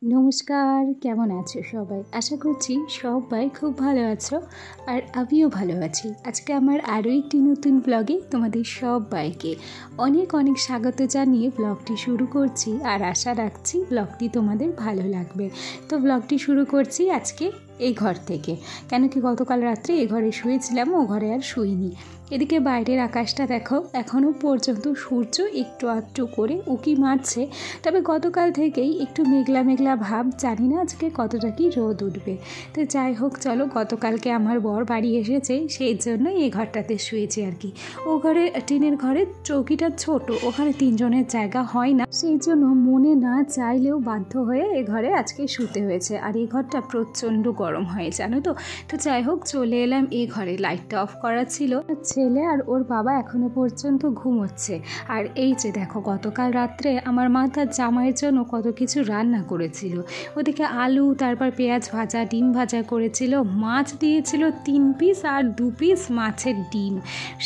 নমস্কার, কেমন আছো সবাই? আশা করছি সবাই খুব ভালো আছো আর আমিও ভালো আছি। আজকে আমার আরও একটি নতুন ব্লগে তোমাদের সবাইকে অনেক অনেক স্বাগত জানিয়ে ব্লগটি শুরু করছি আর আশা রাখছি ব্লগটি তোমাদের ভালো লাগবে। তো ব্লগটি শুরু করছি আজকে এই ঘর থেকে, কেন কি গতকাল রাত্রে এ ঘরে শুয়েছিলাম, ও ঘরে আর শুইনি। এদিকে বাইরের আকাশটা দেখো, এখনও পর্যন্ত সূর্য একটু আধটু করে উঁকি মারছে, তবে গতকাল থেকেই একটু মেঘলা মেঘলা ভাব, জানি না আজকে কতটা কি রোদ উঠবে। তো যাই হোক, চলো, গতকালকে আমার বর বাড়ি এসেছে, সেই জন্যই এই ঘরটাতে শুয়েছি আর কি। ও ঘরে টিনের ঘরে চৌকিটা ছোট, ওখানে তিনজনের জায়গা হয় না, সেই জন্য মনে না চাইলেও বাধ্য হয়ে এ ঘরে আজকে শুতে হয়েছে। আর এই ঘরটা প্রচণ্ড গরম হয়, জানো তো। তো যাই হোক, চলে এলাম এই ঘরে, লাইটটা অফ করা ছিল। ছেলে আর ওর বাবা এখনো পর্যন্ত ঘুমোচ্ছে। আর এই যে দেখো, গতকাল রাত্রে আমার মা তার জামাইয়ের জন্য কত কিছু রান্না করেছিল। ওদিকে আলু, তারপর পেঁয়াজ ভাজা, ডিম ভাজা করেছিল, মাছ দিয়েছিল 3 পিস আর 2 পিস মাছের ডিম।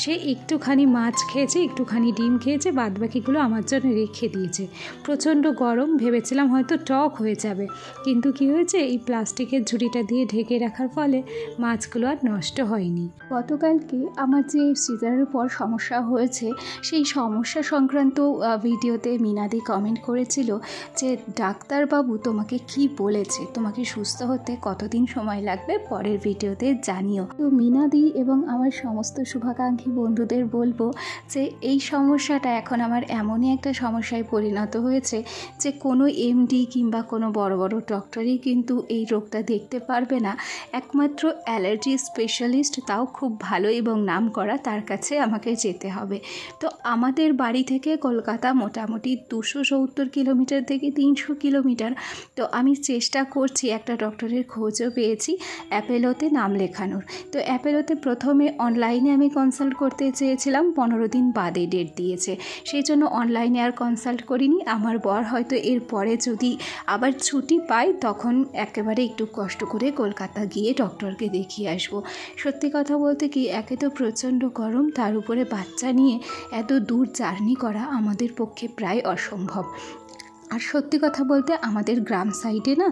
সে একটুখানি মাছ খেয়েছে, একটুখানি ডিম খেয়েছে, বাদবাকিগুলো আমার জন্য রেখে দিয়েছে। প্রচণ্ড গরম, ভেবেছিলাম হয়তো টক হয়ে যাবে, কিন্তু কি হয়েছে, এই প্লাস্টিকের ঝুড়িটা দিয়ে ঢেকে রাখার ফলে মাছগুলো আর নষ্ট হয়নি। গতকালকে আমার যে সিজারের পর সমস্যা হয়েছে, সেই সমস্যা সংক্রান্ত ভিডিওতে মিনাদি কমেন্ট করেছিল যে ডাক্তারবাবু তোমাকে কি বলেছে, তোমাকে সুস্থ হতে কতদিন সময় লাগবে, পরের ভিডিওতে জানিও। তো মিনাদি এবং আমার সমস্ত শুভাকাঙ্ক্ষী বন্ধুদের বলবো যে এই সমস্যাটা এখন আমার এমনই একটা সমস্যায় পরিণত হয়েছে যে কোনো এমডি কিংবা কোনো বড় বড় ডক্টরই কিন্তু এই রোগটা দেখতে পারবে না। একমাত্র অ্যালার্জি স্পেশালিস্ট, তাও খুব ভালো এবং নাম করা, তার কাছে আমাকে যেতে হবে। তো আমাদের বাড়ি থেকে কলকাতা মোটামুটি 270 কিলোমিটার থেকে 300 কিলোমিটার। তো আমি চেষ্টা করছি, একটা ডক্টরের খোঁজও পেয়েছি অ্যাপেলোতে নাম লেখানোর। তো অ্যাপেলোতে প্রথমে অনলাইনে আমি কনসাল্ট করতে চেয়েছিলাম, 15 দিন বাদে ডেট দিয়েছে, সেই জন্য অনলাইনে আর কনসাল্ট করিনি। আমার বর হয়তো এরপরে যদি আবার ছুটি পাই, তখন একেবারে একটু কষ্ট করে কলকাতা গিয়ে ডক্টরকে দেখিয়ে আসবো। সত্যি কথা বলতে কি, একে তো প্রচণ্ড গরম, তার উপরে বাচ্চা নিয়ে এত দূর জার্নি করা আমাদের পক্ষে প্রায় অসম্ভব। আর সত্যি কথা বলতে আমাদের গ্রাম সাইডে না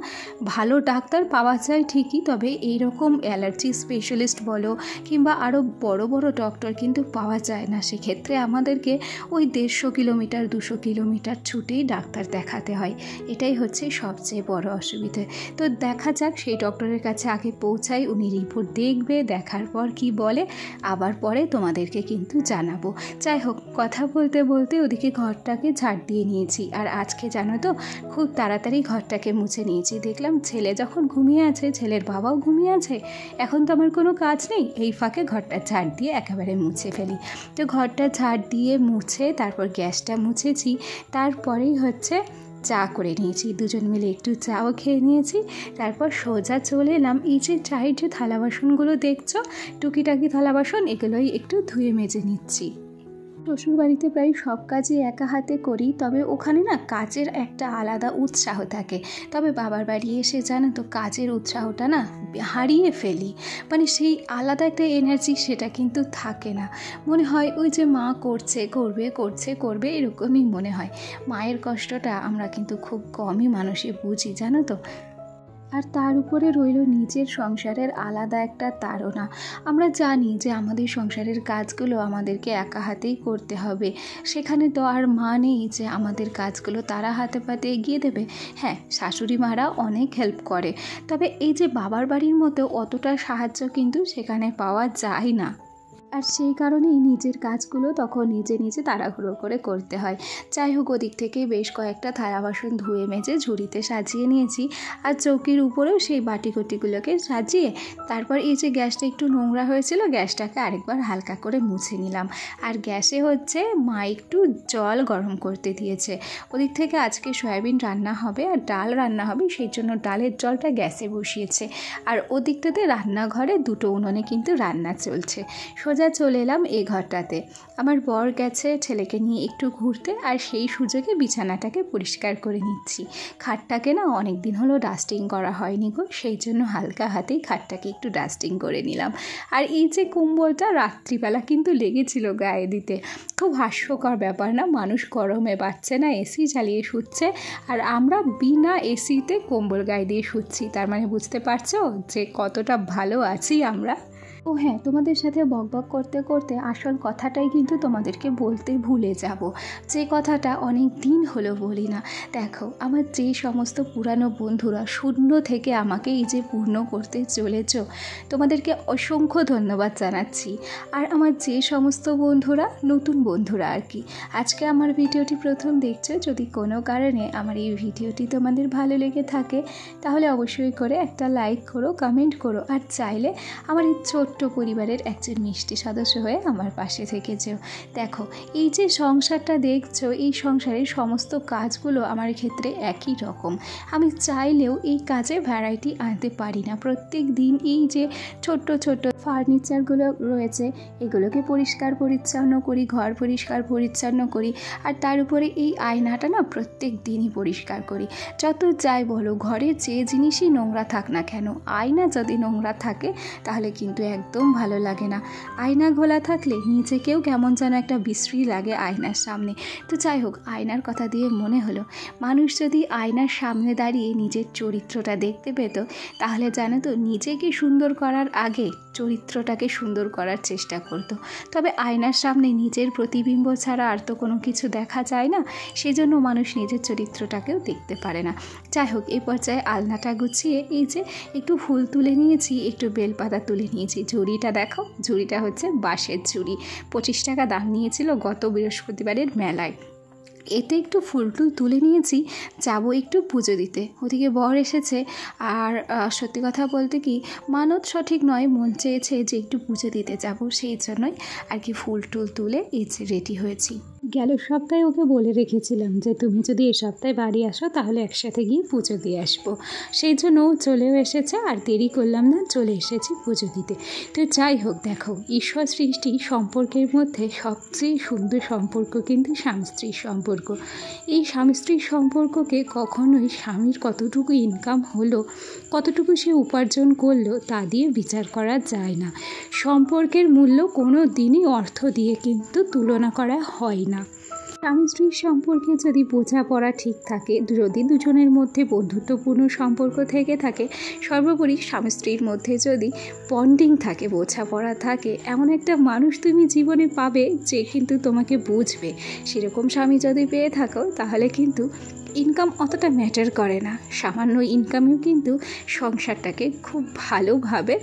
ভালো ডাক্তার পাওয়া যায় ঠিকই, তবে এইরকম অ্যালার্জি স্পেশালিস্ট বলো কিংবা আরও বড় বড় ডক্টর কিন্তু পাওয়া যায় না। সেক্ষেত্রে আমাদেরকে ওই 150 কিলোমিটার 200 কিলোমিটার ছুটেই ডাক্তার দেখাতে হয়, এটাই হচ্ছে সবচেয়ে বড় অসুবিধে। তো দেখা যাক, সেই ডক্টরের কাছে আগে পৌঁছাই, উনি রিপোর্ট দেখবে, দেখার পর কি বলে আবার পরে তোমাদেরকে কিন্তু জানাবো। যাই হোক, কথা বলতে বলতে ওদিকে ঘরটাকে ঝাড় দিয়ে নিয়েছি। আর আজকে জানো তো, খুব তাড়াতাড়ি ঘরটাকে মুছে নিয়েছি। দেখলাম ছেলে যখন ঘুমিয়ে আছে, ছেলের বাবাও ঘুমিয়ে আছে, এখন তো আমার কোনো কাজ নেই, এই ফাঁকে ঘরটা ঝাড় দিয়ে একেবারে মুছে ফেলি। তো ঘরটা ঝাড় দিয়ে মুছে তারপর গ্যাসটা মুছেছি, তারপরেই হচ্ছে চা করে নিয়েছি, দুজন মিলে একটু চাও খেয়ে নিয়েছি। তারপর সোজা চলে এলাম এই যে চায়ের যে থালা বাসনগুলো দেখছো, টুকিটাকি থালা বাসন, এগুলোই একটু ধুয়ে মেজে নিচ্ছি। শ্বশুরবাড়িতে প্রায় সব কাজই একা হাতে করি, তবে ওখানে না কাজের একটা আলাদা উৎসাহ থাকে। তবে বাবার বাড়ি এসে জানো তো, কাজের উৎসাহটা না হারিয়ে ফেলি, মানে সেই আলাদা একটা এনার্জি সেটা কিন্তু থাকে না। মনে হয় ওই যে মা করছে, করবে এরকমই মনে হয়। মায়ের কষ্টটা আমরা কিন্তু খুব কমই মানুষে বুঝি, জানো তো। আর তার উপরে রইল নিজের সংসারের আলাদা একটা তাড়না। আমরা জানি যে আমাদের সংসারের কাজগুলো আমাদেরকে একা হাতেই করতে হবে, সেখানে তো আর মা নেই যে আমাদের কাজগুলো তারা হাতে পাতে এগিয়ে দেবে। হ্যাঁ, শাশুড়ি মারা অনেক হেল্প করে, তবে এই যে বাবার বাড়ির মতো অতটা সাহায্য কিন্তু সেখানে পাওয়া যায় না। আর সেই কারণেই নিজের কাজগুলো তখন নিজে নিজে তাড়াহুড়ো করে করতে হয়। যাই হোক, ওদিক থেকে বেশ কয়েকটা থালা বাসন ধুয়ে মেজে ঝুড়িতে সাজিয়ে নিয়েছি, আর চৌকির উপরেও সেই বাটিকুটিগুলোকে সাজিয়ে তারপর এই যে গ্যাসটা একটু নোংরা হয়েছিল, গ্যাসটাকে আরেকবার হালকা করে মুছে নিলাম। আর গ্যাসে হচ্ছে মা একটু জল গরম করতে দিয়েছে। ওদিক থেকে আজকে সয়াবিন রান্না হবে আর ডাল রান্না হবে, সেই জন্য ডালের জলটা গ্যাসে বসিয়েছে। আর ওদিকটাতে রান্নাঘরে 2টো উনুনে কিন্তু রান্না চলছে। সোজা সোজা চলে এলাম এই ঘরটাতে। আমার বর গেছে ছেলেকে নিয়ে একটু ঘুরতে, আর সেই সুযোগে বিছানাটাকে পরিষ্কার করে নিচ্ছি। খাটটাকে না অনেক দিন হলো ডাস্টিং করা হয়নি গো, সেই জন্য হালকা হাতেই খাটটাকে একটু ডাস্টিং করে নিলাম। আর এই যে কম্বলটা রাত্রিবেলা কিন্তু লেগেছিল গায়ে দিতে। খুব হাস্যকর ব্যাপার না, মানুষ গরমে পাচ্ছে না, এসি চালিয়ে শুচ্ছে, আর আমরা বিনা এসিতে কম্বল গায়ে দিয়ে শুচ্ছি। তার মানে বুঝতে পারছো যে কতটা ভালো আছি আমরা। ও হ্যাঁ, তোমাদের সাথে বকবক করতে করতে আসল কথাটাই কিন্তু তোমাদেরকে বলতে ভুলে যাব, যে কথাটা অনেক দিন হলো বলি না। দেখো, আমার যে সমস্ত পুরানো বন্ধুরা শূন্য থেকে আমাকে এই যে পূর্ণ করতে চলেছ, তোমাদেরকে অসংখ্য ধন্যবাদ জানাচ্ছি। আর আমার যে সমস্ত বন্ধুরা নতুন বন্ধুরা আর কি, আজকে আমার ভিডিওটি প্রথম দেখছো, যদি কোনো কারণে আমার এই ভিডিওটি তোমাদের ভালো লেগে থাকে তাহলে অবশ্যই করে একটা লাইক করো, কমেন্ট করো, আর চাইলে আমার এই ছোট্ট পরিবারের একজন মিষ্টি সদস্য হয়ে আমার পাশে থেকে যেও। দেখো, এই যে সংসারটা দেখছো, এই সংসারের সমস্ত কাজগুলো আমার ক্ষেত্রে একই রকম। আমি চাইলেও এই কাজে ভ্যারাইটি আনতে পারি না। প্রত্যেক দিন এই যে ছোট্ট ছোট্ট ফার্নিচারগুলো রয়েছে, এগুলোকে পরিষ্কার পরিচ্ছন্ন করি, ঘর পরিষ্কার পরিচ্ছন্ন করি, আর তার উপরে এই আয়নাটা না প্রত্যেক দিনই পরিষ্কার করি। যত যাই বলো, ঘরে যে জিনিসই নোংরা থাক না কেন, আয়না যদি নোংরা থাকে তাহলে কিন্তু একদম ভালো লাগে না। আয়না ঘোলা থাকলে নিজেকেও কেমন যেন একটা বিশ্রী লাগে আয়নার সামনে। তো যাই হোক, আয়নার কথা দিয়ে মনে হলো, মানুষ যদি আয়নার সামনে দাঁড়িয়ে নিজের চরিত্রটা দেখতে পেত, তাহলে জানো তো নিজেকে সুন্দর করার আগে চরিত্রটাকে সুন্দর করার চেষ্টা করত। তবে আয়নার সামনে নিজের প্রতিবিম্ব ছাড়া আর তো কোনো কিছু দেখা যায় না, সেজন্য মানুষ নিজের চরিত্রটাকেও দেখতে পারে না। যাই হোক, এই পর্যায়ে আলনাটা গুছিয়ে এই যে একটু ফুল তুলে নিয়েছি, একটু বেলপাতা তুলে নিয়েছি। ঝুড়িটা দেখো, ঝুড়িটা হচ্ছে বাঁশের ঝুড়ি, 25 টাকা দাম নিয়েছিল গত বৃহস্পতিবারের মেলায়। এতে একটু ফুল টুল তুলে নিয়েছি, যাবো একটু পুজো দিতে। ওদিকে বর এসেছে, আর সত্যি কথা বলতে কি, মানত সঠিক নয়, মন চেয়েছে যে একটু পুজো দিতে যাব, সেই জন্যই আর কি ফুল টুল তুলে এই যে রেডি হয়েছি। গেল সপ্তাহে ওকে বলে রেখেছিলাম যে তুমি যদি এই সপ্তাহে বাড়ি আসো তাহলে একসাথে গিয়ে পুজো দিয়ে আসবো, সেই জন্য ও চলেও এসেছে, আর দেরি করলাম না, চলে এসেছি পুজো দিতে। তো যাই হোক, দেখো, ঈশ্বর সৃষ্টি সম্পর্কের মধ্যে সবচেয়ে সুন্দর সম্পর্ক কিন্তু স্বামী স্ত্রীর সম্পর্ক। এই স্বামী স্ত্রীর সম্পর্ককে কখনোই স্বামীর কতটুকু ইনকাম হলো, কতটুকু সে উপার্জন করলো তা দিয়ে বিচার করা যায় না। সম্পর্কের মূল্য কোনো দিনই অর্থ দিয়ে কিন্তু তুলনা করা হয় না। স্বামী স্ত্রীর সম্পর্কে যদি বোঝাপড়া ঠিক থাকে, যদি দুজনের মধ্যে বন্ধুত্বপূর্ণ সম্পর্ক থেকে থাকে, সর্বোপরি স্বামী স্ত্রীর মধ্যে যদি বন্ডিং থাকে, বোঝাপড়া থাকে, এমন একটা মানুষ তুমি জীবনে পাবে যে কিন্তু তোমাকে বুঝবে। সেরকম স্বামী যদি পেয়ে থাকো তাহলে কিন্তু ইনকাম অতটা ম্যাটার করে না। সামান্য ইনকামেও কিন্তু সংসারটাকে খুব ভালোভাবে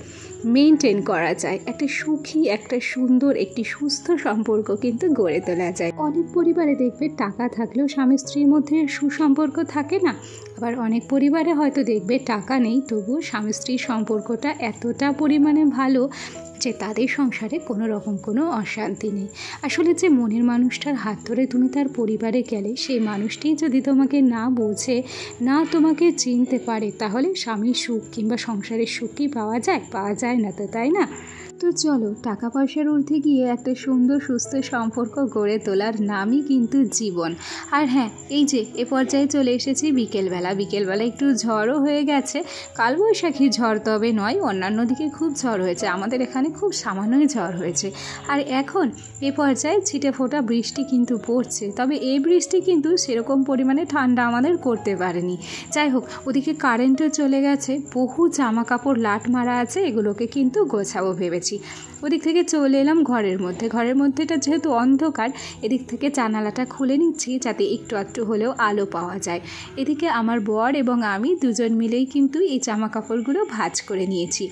মেনটেন করা যায়। একটা সুখী, একটা সুন্দর, একটি সুস্থ সম্পর্ক কিন্তু গড়ে তোলা যায়। অনেক পরিবারে দেখবে টাকা থাকলেও স্বামী স্ত্রীর মধ্যে সুসম্পর্ক থাকে না। আবার অনেক পরিবারে হয়তো দেখবে টাকা নেই, তবুও স্বামী স্ত্রীর সম্পর্কটা এতটা পরিমাণে ভালো যে তাদের সংসারে কোনো রকম কোনো অশান্তি নেই। আসলে যে মনের মানুষটার হাত ধরে তুমি তার পরিবারে গেলে, সেই মানুষটি যদি তোমাকে না বোঝে, না তোমাকে চিনতে পারে, তাহলে স্বামীর সুখ কিংবা সংসারের সুখ কি পাওয়া যায়? পাওয়া যায় না তো, তাই না? তো চলো, টাকা পয়সার ঊর্ধ্বে গিয়ে একটা সুন্দর সুস্থ সম্পর্ক গড়ে তোলার নামই কিন্তু জীবন। আর হ্যাঁ, এই যে এ পর্যায়ে চলে এসেছি বিকেলবেলা। বিকেলবেলা একটু ঝড়ও হয়ে গেছে, কালবৈশাখী ঝড় তবে নয়, অন্যান্য দিকে খুব ঝড় হয়েছে, আমাদের এখানে খুব সামান্যই ঝড় হয়েছে। আর এখন এ পর্যায়ে ছিটে ফোটা বৃষ্টি কিন্তু পড়ছে, তবে এই বৃষ্টি কিন্তু সেরকম পরিমাণে ঠান্ডা আমাদের করতে পারেনি। যাই হোক, ওদিকে কারেন্টও চলে গেছে, বহু জামা কাপড় লাট মারা আছে, এগুলোকে কিন্তু গোছাবো ভেবেছি। ওদিক থেকে চলে এলাম ঘরের মধ্যে। ঘরের মধ্যেটা যেহেতু অন্ধকার, এদিক থেকে জানালাটা খুলে নিচ্ছি যাতে একটু একটু হলেও আলো পাওয়া যায়। এদিকে আমার বর এবং আমি দুজন মিলেই কিন্তু এই জামা কাপড়গুলো ভাঁজ করে নিয়েছি।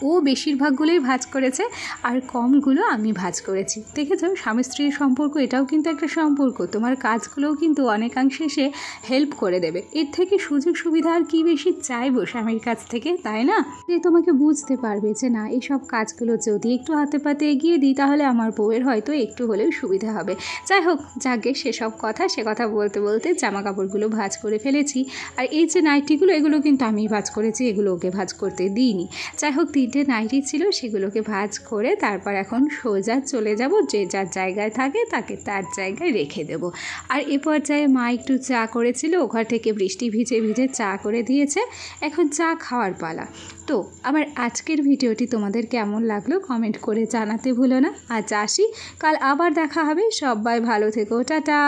ও বেশিরভাগগুলোই ভাঁজ করেছে, আর কমগুলো আমি ভাঁজ করেছি। দেখেছো, স্বামী স্ত্রীর সম্পর্ক এটাও কিন্তু একটা সম্পর্ক। তোমার কাজগুলোও কিন্তু অনেকাংশে সে হেল্প করে দেবে। এর থেকে সুযোগ সুবিধা আর কি বেশি চাইবো স্বামীর কাছ থেকে, তাই না? যে তোমাকে বুঝতে পারবে যে না, এইসব কাজগুলো যদি একটু হাতে পাতে এগিয়ে দিই তাহলে আমার বউয়ের হয়তো একটু হলেও সুবিধা হবে। যাই হোক, যাকে সেসব কথা, সে কথা বলতে বলতে জামা কাপড়গুলো ভাঁজ করে ফেলেছি। আর এই যে নাইটিগুলো, এগুলো কিন্তু আমি ভাঁজ করেছি, এগুলো ওকে ভাঁজ করতে দিইনি। যাই হোক, 3 তিনটে নাইটি ছিল, সেগুলোকে ভাঁজ করে তারপর এখন সোজা চলে যাব, যে যার জায়গায় থাকে তাকে তার জায়গায় রেখে দেব। আর এ পর্যায়ে মা একটু চা করেছিল, ওখান থেকে বৃষ্টি ভিজে ভিজে চা করে দিয়েছে, এখন চা খাওয়ার পালা। তো আমার আজকের ভিডিওটি তোমাদের কেমন লাগলো কমেন্ট করে জানাতে ভুলো না। আজ আসি, কাল আবার দেখা হবে। সবাই ভালো থেকো, টাটা।